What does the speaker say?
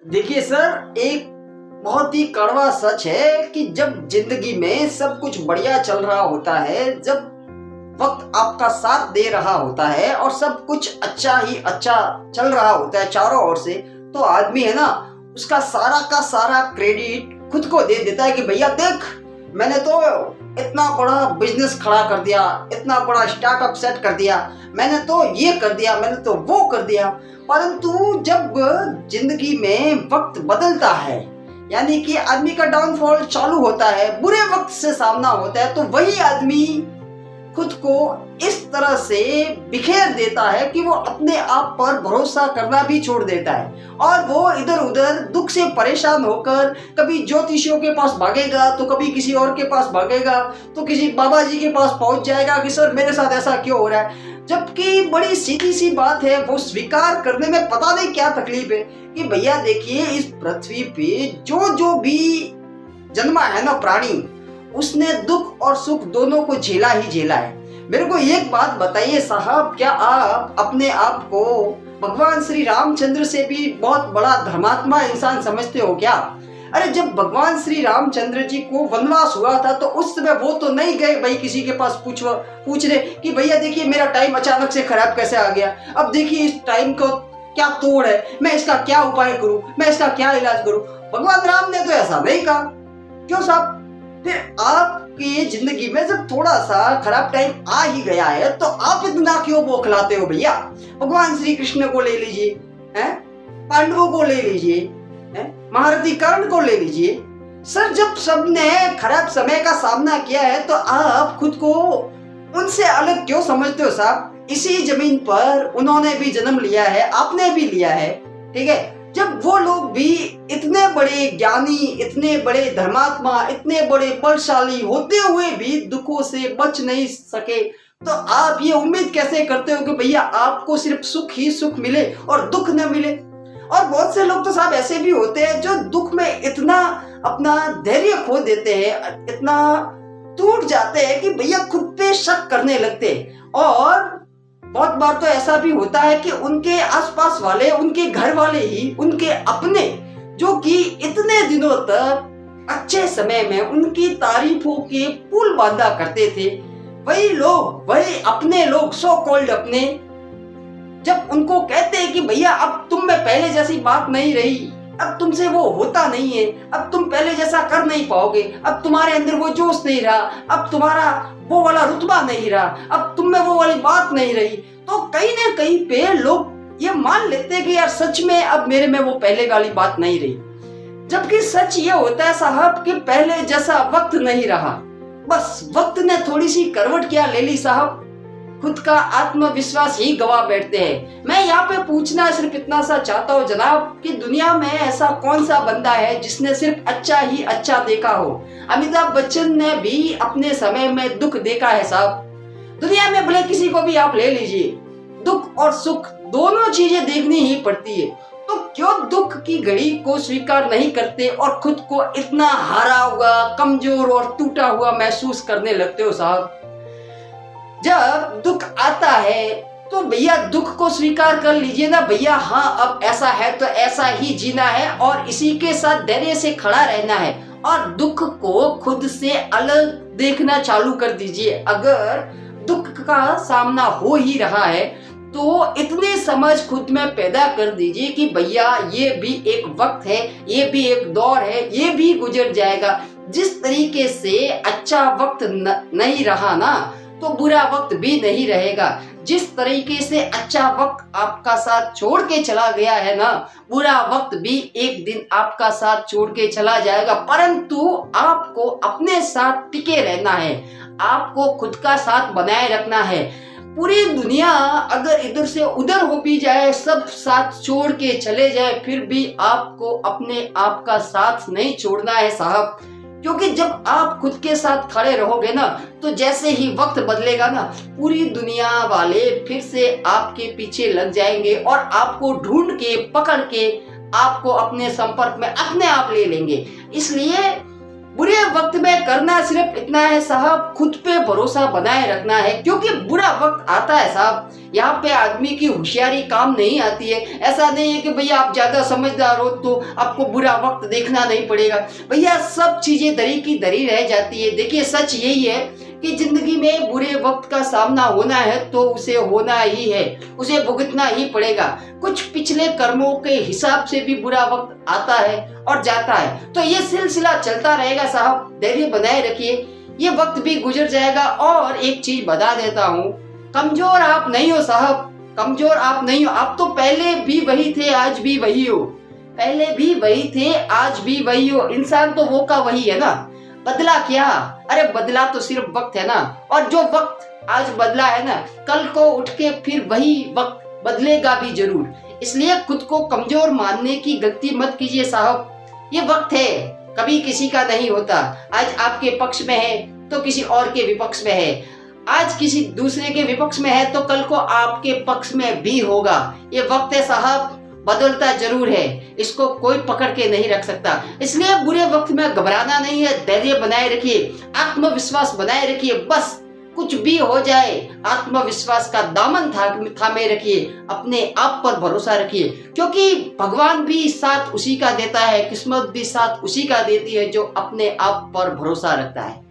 देखिए सर, एक बहुत ही कड़वा सच है कि जब जिंदगी में सब कुछ बढ़िया चल रहा होता है, जब वक्त आपका साथ दे रहा होता है और सब कुछ अच्छा ही अच्छा चल रहा होता है चारों ओर से, तो आदमी है ना, उसका सारा का सारा क्रेडिट खुद को दे देता है कि भैया देख, मैंने तो इतना बड़ा बिजनेस खड़ा कर दिया, इतना बड़ा स्टार्टअप सेट कर दिया, मैंने तो ये कर दिया, मैंने तो वो कर दिया। परंतु जब जिंदगी में वक्त बदलता है, यानी कि आदमी का डाउनफॉल चालू होता है, बुरे वक्त से सामना होता है, तो वही आदमी खुद को इस तरह से बिखेर देता है कि वो अपने आप पर भरोसा करना भी छोड़ देता है और वो इधर उधर दुख से परेशान होकर कभी ज्योतिषियों के पास भागेगा, तो कभी किसी और के पास भागेगा, तो किसी बाबा जी के पास पहुंच जाएगा कि सर मेरे साथ ऐसा क्यों हो रहा है। जबकि बड़ी सीधी सी बात है, वो स्वीकार करने में पता नहीं क्या तकलीफ है कि भैया देखिए, इस पृथ्वी पे जो जो भी जन्मा है ना प्राणी, उसने दुख और सुख दोनों को झेला ही झेला है। मेरे को एक बात बताइए साहब, क्या आप अपने आप को भगवान श्री रामचंद्र से भी बहुत बड़ा धर्मात्मा इंसान समझते हो क्या? अरे जब भगवान श्री रामचंद्र जी को वनवास हुआ था तो उस समय वो तो नहीं गए भाई किसी के पास पूछ रहे कि भैया देखिए मेरा टाइम अचानक से खराब कैसे आ गया, अब देखिए इस टाइम को क्या तोड़ है, मैं इसका क्या उपाय करूं, मैं इसका क्या इलाज करूं। भगवान राम ने तो ऐसा नहीं कहा। क्यों साहब? फिर आपकी जिंदगी में जब थोड़ा सा खराब टाइम आ ही गया है तो आप इतना क्यों बौखलाते हो भैया? भगवान श्री कृष्ण को ले लीजिए, हैं, पांडवों को ले लीजिए, महारथी कर्ण को ले लीजिए। सर जब सबने खराब समय का सामना किया है तो आप खुद को उनसे अलग क्यों समझते हो साहब? इसी जमीन पर उन्होंने भी जन्म लिया है, आपने भी लिया है, ठीक है। जब वो लोग भी इतने बड़े ज्ञानी, इतने बड़े धर्मात्मा, इतने बड़े बलशाली होते हुए भी दुखों से बच नहीं सके, तो आप ये उम्मीद कैसे करते हो कि भैया आपको सिर्फ सुख ही सुख मिले और दुख न मिले? और बहुत से लोग तो साहब ऐसे भी होते हैं जो दुख में इतना अपना धैर्य खो देते हैं, इतना टूट जाते हैं कि भैया खुद पे शक करने लगते हैं। और बहुत बार तो ऐसा भी होता है कि उनके आसपास वाले, उनके घर वाले ही, उनके अपने, जो कि इतने दिनों तक अच्छे समय में उनकी तारीफों के पुल बांधा करते थे, वही लोग, वही अपने लोग, सो कॉल्ड अपने, जब उनको कहते हैं कि भैया अब तुम में पहले जैसी बात नहीं रही, अब तुमसे वो होता नहीं है, अब तुम पहले जैसा कर नहीं पाओगे, अब तुम्हारे अंदर वो जोश नहीं रहा, अब तुम्हारा वो वाला रुतबा नहीं रहा, अब तुम में वो वाली बात नहीं रही, तो कहीं ना कहीं पे लोग ये मान लेते हैं कि यार सच में अब मेरे में वो पहले वाली बात नहीं रही। जबकि सच ये होता है साहब कि पहले जैसा वक्त नहीं रहा, बस वक्त ने थोड़ी सी करवट क्या ले ली साहब, खुद का आत्मविश्वास ही गवा बैठते हैं। मैं यहाँ पे पूछना सिर्फ इतना सा चाहता हूँ जनाब कि दुनिया में ऐसा कौन सा बंदा है जिसने सिर्फ अच्छा ही अच्छा देखा हो? अमिताभ बच्चन ने भी अपने समय में दुख देखा है साहब। दुनिया में भले किसी को भी आप ले लीजिए, दुख और सुख दोनों चीजें देखनी ही पड़ती है, तो क्यों दुख की घड़ी को स्वीकार नहीं करते और खुद को इतना हारा हुआ, कमजोर और टूटा हुआ महसूस करने लगते हो साहब? जब दुख आता है तो भैया दुख को स्वीकार कर लीजिए ना भैया, हाँ अब ऐसा है तो ऐसा ही जीना है और इसी के साथ धैर्य से खड़ा रहना है और दुख को खुद से अलग देखना चालू कर दीजिए। अगर दुख का सामना हो ही रहा है तो इतनी समझ खुद में पैदा कर दीजिए कि भैया ये भी एक वक्त है, ये भी एक दौर है, ये भी गुजर जाएगा। जिस तरीके से अच्छा वक्त नहीं रहा ना, तो बुरा वक्त भी नहीं रहेगा। जिस तरीके से अच्छा वक्त आपका साथ छोड़ के चला गया है ना, बुरा वक्त भी एक दिन आपका साथ छोड़ के चला जाएगा। परंतु आपको अपने साथ टिके रहना है, आपको खुद का साथ बनाए रखना है। पूरी दुनिया अगर इधर से उधर हो भी जाए, सब साथ छोड़ के चले जाए, फिर भी आपको अपने आप का साथ नहीं छोड़ना है साहब। क्योंकि जब आप खुद के साथ खड़े रहोगे ना, तो जैसे ही वक्त बदलेगा ना, पूरी दुनिया वाले फिर से आपके पीछे लग जाएंगे और आपको ढूंढ के, पकड़ के आपको अपने संपर्क में अपने आप ले लेंगे। इसलिए बुरे वक्त में करना सिर्फ इतना है साहब, खुद पे भरोसा बनाए रखना है, क्योंकि बुरा वक्त आता है साहब, यहाँ पे आदमी की होशियारी काम नहीं आती है। ऐसा नहीं है कि भैया आप ज्यादा समझदार हो तो आपको बुरा वक्त देखना नहीं पड़ेगा, भैया सब चीजें दरी की दरी रह जाती है। देखिए सच यही है कि जिंदगी में बुरे वक्त का सामना होना है तो उसे होना ही है, उसे भुगतना ही पड़ेगा। कुछ पिछले कर्मों के हिसाब से भी बुरा वक्त आता है और जाता है, तो ये सिलसिला चलता रहेगा साहब, धैर्य बनाए रखिए, ये वक्त भी गुजर जाएगा। और एक चीज बता देता हूँ, कमजोर आप नहीं हो साहब, कमजोर आप नहीं हो, आप तो पहले भी वही थे आज भी वही हो, पहले भी वही थे आज भी वही हो। इंसान तो वो का वही है ना, बदला क्या? अरे बदला तो सिर्फ वक्त है ना, और जो वक्त आज बदला है ना, कल को उठ के फिर वही वक्त बदलेगा भी जरूर। इसलिए खुद को कमजोर मानने की गलती मत कीजिए साहब, ये वक्त है, कभी किसी का नहीं होता। आज आपके पक्ष में है तो किसी और के विपक्ष में है, आज किसी दूसरे के विपक्ष में है तो कल को आपके पक्ष में भी होगा। ये वक्त है साहब, बदलता जरूर है, इसको कोई पकड़ के नहीं रख सकता। इसलिए बुरे वक्त में घबराना नहीं है, धैर्य बनाए रखिए, आत्मविश्वास बनाए रखिए। बस कुछ भी हो जाए, आत्मविश्वास का दामन थामे रखिए, अपने आप पर भरोसा रखिए, क्योंकि भगवान भी साथ उसी का देता है, किस्मत भी साथ उसी का देती है जो अपने आप पर भरोसा रखता है।